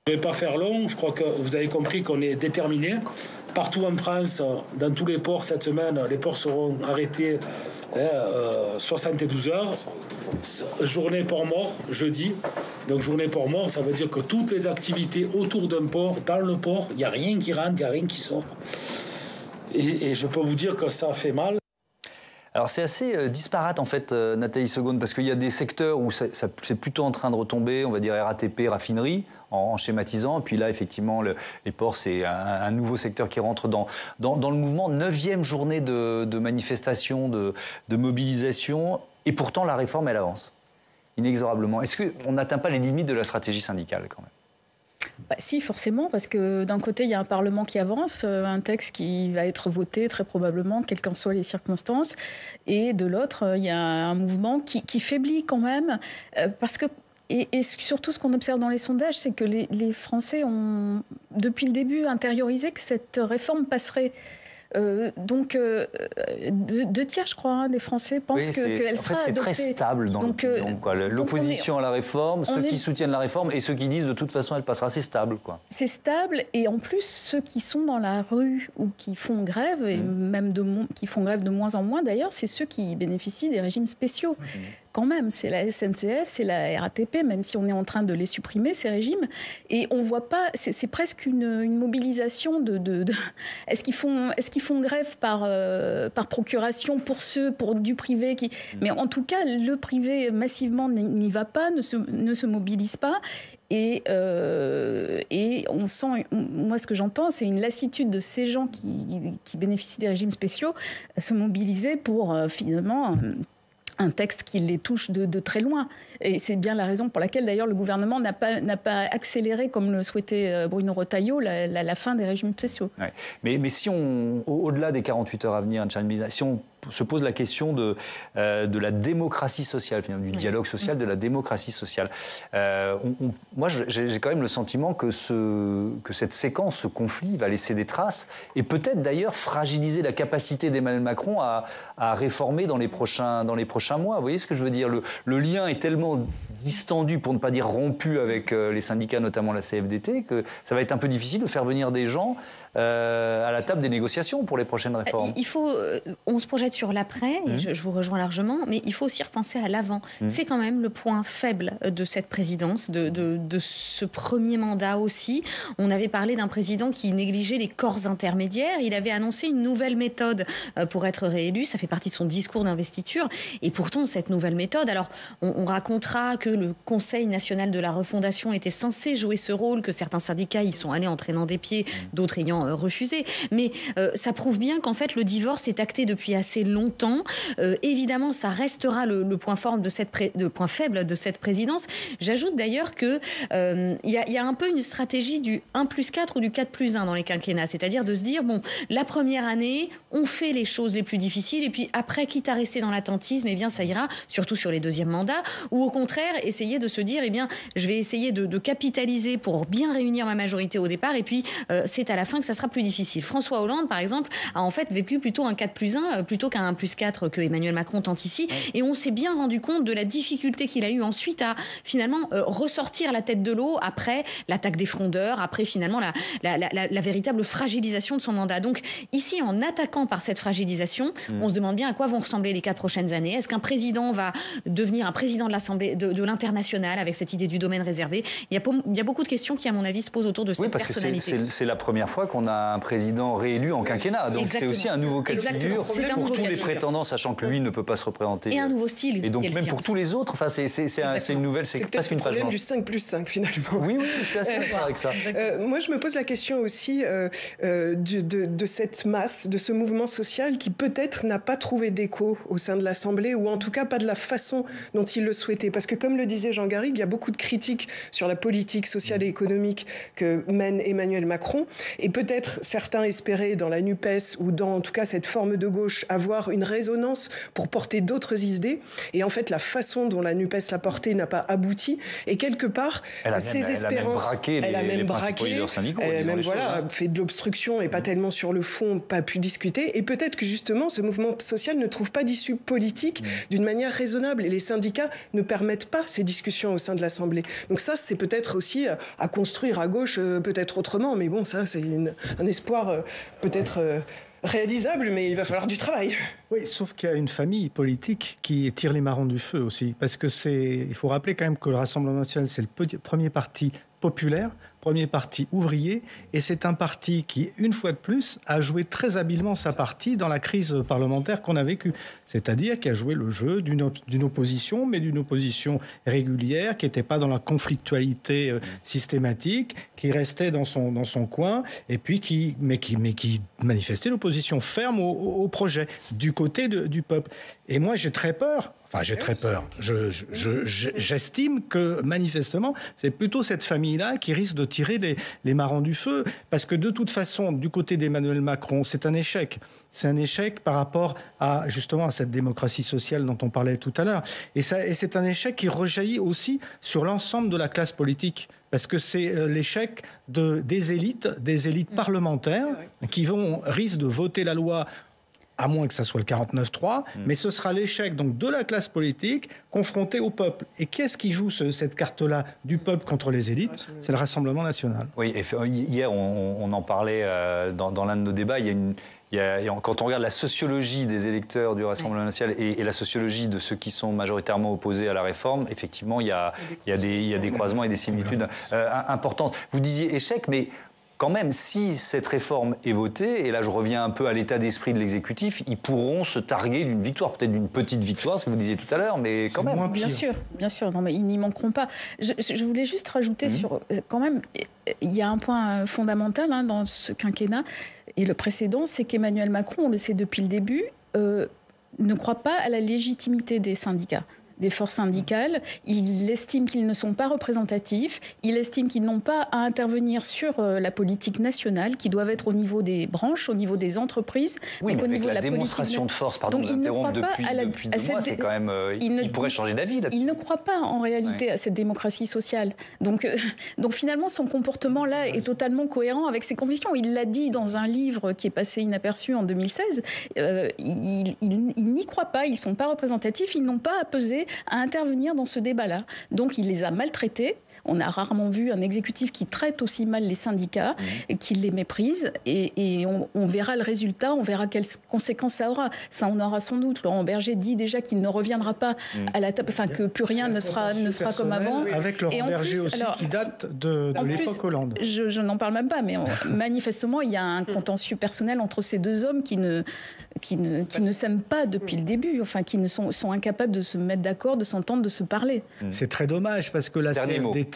Speaker 15: Je ne vais pas faire long, je crois que vous avez compris qu'on est déterminés. Partout en France, dans tous les ports cette semaine, les ports seront arrêtés 72 heures. Journée port mort, jeudi. Donc journée port mort, ça veut dire que toutes les activités autour d'un port, dans le port, il n'y a rien qui rentre, il n'y a rien qui sort. Et je peux vous dire que ça fait mal.
Speaker 1: Alors c'est assez disparate en fait, Nathalie Segonde, parce qu'il y a des secteurs où c'est plutôt en train de retomber, on va dire RATP, raffinerie, en schématisant. Et puis là, effectivement, les ports, c'est un nouveau secteur qui rentre dans le mouvement. 9e journée de manifestation, de mobilisation, et pourtant la réforme, elle avance, inexorablement. Est-ce qu'on n'atteint pas les limites de la stratégie syndicale quand même ?
Speaker 9: Si, forcément, parce que d'un côté, il y a un Parlement qui avance, un texte qui va être voté très probablement, quelles qu'en soient les circonstances, et de l'autre, il y a un mouvement qui faiblit quand même, parce que, et surtout ce qu'on observe dans les sondages, c'est que les Français ont, depuis le début, intériorisé que cette réforme passerait. Donc, 2 tiers, je crois, des Français pensent qu'elle sera adoptée.
Speaker 1: C'est très stable dans l'opposition à la réforme, ceux qui soutiennent la réforme et ceux qui disent de toute façon elle passera, c'est stable, quoi.
Speaker 9: C'est stable, et en plus ceux qui sont dans la rue ou qui font grève, et même qui font grève de moins en moins d'ailleurs, c'est ceux qui bénéficient des régimes spéciaux. Quand même, c'est la SNCF, c'est la RATP, même si on est en train de les supprimer, ces régimes. Et on voit pas, c'est presque une mobilisation Est-ce qu'ils font grève par procuration pour du privé Mais en tout cas, le privé massivement n'y va pas, ne se mobilise pas. Et on sent, moi ce que j'entends, c'est une lassitude de ces gens qui bénéficient des régimes spéciaux se mobiliser pour finalement un texte qui les touche de très loin. Et c'est bien la raison pour laquelle, d'ailleurs, le gouvernement n'a pas accéléré, comme le souhaitait Bruno Retailleau, la fin des régimes spéciaux.
Speaker 1: Ouais. Mais si au-delà des 48 heures à venir, si on se pose la question de la démocratie sociale, finalement, du dialogue social, de la démocratie sociale. Moi, j'ai quand même le sentiment que cette séquence, ce conflit, va laisser des traces et peut-être d'ailleurs fragiliser la capacité d'Emmanuel Macron à réformer dans les prochains mois. Vous voyez ce que je veux dire ? Le lien est tellement distendu, pour ne pas dire rompu, avec les syndicats, notamment la CFDT, que ça va être un peu difficile de faire venir des gens à la table des négociations pour les prochaines réformes.
Speaker 7: On se projette sur l'après, et je vous rejoins largement, mais il faut aussi repenser à l'avant. C'est quand même le point faible de cette présidence, de ce premier mandat aussi. On avait parlé d'un président qui négligeait les corps intermédiaires. Il avait annoncé une nouvelle méthode pour être réélu. Ça fait partie de son discours d'investiture. Et pourtant, cette nouvelle méthode, alors on racontera que le Conseil national de la refondation était censé jouer ce rôle, que certains syndicats y sont allés en traînant des pieds, d'autres ayant refusé. Mais ça prouve bien qu'en fait, le divorce est acté depuis assez longtemps. Évidemment, ça restera le point faible de cette présidence. J'ajoute d'ailleurs que y a un peu une stratégie du 1+4 ou du 4+1 dans les quinquennats. C'est-à-dire de se dire, bon, la première année, on fait les choses les plus difficiles et puis après, quitte à rester dans l'attentisme, eh bien, ça ira, surtout sur les deuxièmes mandats. Ou au contraire, essayer de se dire, eh bien, je vais essayer de capitaliser pour bien réunir ma majorité au départ et puis c'est à la fin que ça sera plus difficile. François Hollande, par exemple, a en fait vécu plutôt un 4+1 plutôt qu'un 1+4 que Emmanuel Macron tente ici. Et on s'est bien rendu compte de la difficulté qu'il a eu ensuite à finalement ressortir la tête de l'eau après l'attaque des frondeurs, après finalement la véritable fragilisation de son mandat. Donc ici, en attaquant par cette fragilisation, on se demande bien à quoi vont ressembler les 4 prochaines années. Est-ce qu'un président va devenir un président de l'Assemblée, de l'international avec cette idée du domaine réservé? Il y a beaucoup de questions qui, à mon avis, se posent autour de cette personnalité.
Speaker 1: C'est la première fois qu'on a un président réélu en quinquennat. Donc c'est aussi un nouveau cas de figure pour tous les prétendants, sachant que lui ne peut pas se représenter.
Speaker 7: Et un nouveau style.
Speaker 1: Et donc même pour tous les autres, enfin, c'est une nouvelle, c'est presque une page blanche.
Speaker 10: C'est peut-être le problème du 5+5 finalement.
Speaker 1: Oui, je suis assez d'accord avec ça.
Speaker 10: Moi, je me pose la question aussi de cette masse, de ce mouvement social qui peut-être n'a pas trouvé d'écho au sein de l'Assemblée, ou en tout cas pas de la façon dont il le souhaitait. Parce que comme le disait Jean Garrigue, il y a beaucoup de critiques sur la politique sociale et économique que mène Emmanuel Macron. Et peut-être certains espéraient dans la NUPES ou dans en tout cas cette forme de gauche avoir une résonance pour porter d'autres idées. Et en fait, la façon dont la NUPES l'a portée n'a pas abouti. Et quelque part, ces espérances...
Speaker 1: Elle a même braqué les syndicaux.
Speaker 10: Elle a même fait de l'obstruction et pas tellement sur le fond, pas pu discuter. Et peut-être que justement, ce mouvement social ne trouve pas d'issue politique d'une manière raisonnable. Et les syndicats ne permettent pas ces discussions au sein de l'Assemblée. Donc ça, c'est peut-être aussi à construire à gauche, peut-être autrement. Mais bon, ça, c'est un espoir peut-être réalisable, mais il va falloir du travail.
Speaker 8: Oui, sauf qu'il y a une famille politique qui tire les marrons du feu aussi. Parce que il faut rappeler quand même que le Rassemblement national, c'est le premier parti populaire, premier parti ouvrier, et c'est un parti qui, une fois de plus, a joué très habilement sa partie dans la crise parlementaire qu'on a vécue. C'est-à-dire qu'il a joué le jeu d'une opposition, mais d'une opposition régulière, qui n'était pas dans la conflictualité systématique, qui restait dans son coin, et puis qui manifestait l'opposition ferme au projet, du côté du peuple. Et moi, j'ai très peur. Enfin, j'ai très peur. J'estime que, manifestement, c'est plutôt cette famille-là qui risque de tirer les marrons du feu. Parce que, de toute façon, du côté d'Emmanuel Macron, c'est un échec. C'est un échec par rapport justement à cette démocratie sociale dont on parlait tout à l'heure. Et c'est un échec qui rejaillit aussi sur l'ensemble de la classe politique. Parce que c'est l'échec des élites parlementaires qui risquent de voter la loi à moins que ça soit le 49-3, mais ce sera l'échec donc de la classe politique confrontée au peuple. Et qu'est-ce qui joue cette carte-là du peuple contre les élites ? C'est le Rassemblement national.
Speaker 1: Oui, et hier on en parlait dans l'un de nos débats. Quand on regarde la sociologie des électeurs du Rassemblement national et la sociologie de ceux qui sont majoritairement opposés à la réforme, effectivement, il y a des croisements et des similitudes importantes. Vous disiez échec, mais quand même, si cette réforme est votée, et là je reviens un peu à l'état d'esprit de l'exécutif, ils pourront se targuer d'une victoire, peut-être d'une petite victoire, ce que vous disiez tout à l'heure, mais quand même.
Speaker 9: Bien sûr, non, mais ils n'y manqueront pas. Je voulais juste rajouter sur, quand même, il y a un point fondamental dans ce quinquennat, et le précédent, c'est qu'Emmanuel Macron, on le sait depuis le début, ne croit pas à la légitimité des syndicats, des forces syndicales. Il estime qu'ils ne sont pas représentatifs. Il estime qu'ils n'ont pas à intervenir sur la politique nationale, qui doivent être au niveau des branches, au niveau des entreprises,
Speaker 1: oui, mais
Speaker 9: au
Speaker 1: avec
Speaker 9: niveau
Speaker 1: la
Speaker 9: de la
Speaker 1: démonstration de force, pardon, d'interrompre depuis 2 mois, c'est quand même... il pourrait changer d'avis là-dessus.
Speaker 9: Il ne croit pas en réalité à cette démocratie sociale. Donc finalement, son comportement-là est totalement cohérent avec ses convictions. Il l'a dit dans un livre qui est passé inaperçu en 2016. Il n'y croit pas, ils ne sont pas représentatifs, ils n'ont pas à peser à intervenir dans ce débat-là. Donc il les a maltraités. On a rarement vu un exécutif qui traite aussi mal les syndicats, qui les méprise, et on verra le résultat, on verra quelles conséquences ça aura. Ça, on aura sans doute. Laurent Berger dit déjà qu'il ne reviendra pas à la table, enfin que plus rien ne sera comme avant.
Speaker 8: Avec Laurent Berger aussi, qui date de l'époque Hollande.
Speaker 9: Je n'en parle même pas, mais manifestement, il y a un contentieux personnel entre ces deux hommes qui ne s'aiment pas depuis le début, enfin qui sont incapables de se mettre d'accord, de s'entendre, de se parler.
Speaker 8: C'est très dommage, parce que la CFDT,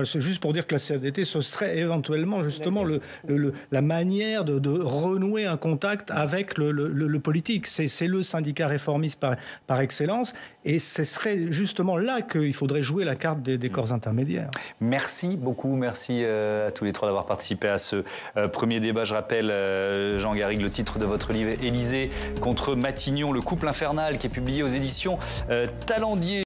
Speaker 8: c'est juste pour dire que la CFDT, ce serait éventuellement justement la manière de renouer un contact avec le politique. C'est le syndicat réformiste par excellence, et ce serait justement là qu'il faudrait jouer la carte des corps intermédiaires.
Speaker 1: Merci beaucoup, merci à tous les trois d'avoir participé à ce premier débat. Je rappelle, Jean Garrigue, le titre de votre livre, Élysée contre Matignon, le couple infernal, qui est publié aux éditions Talendier.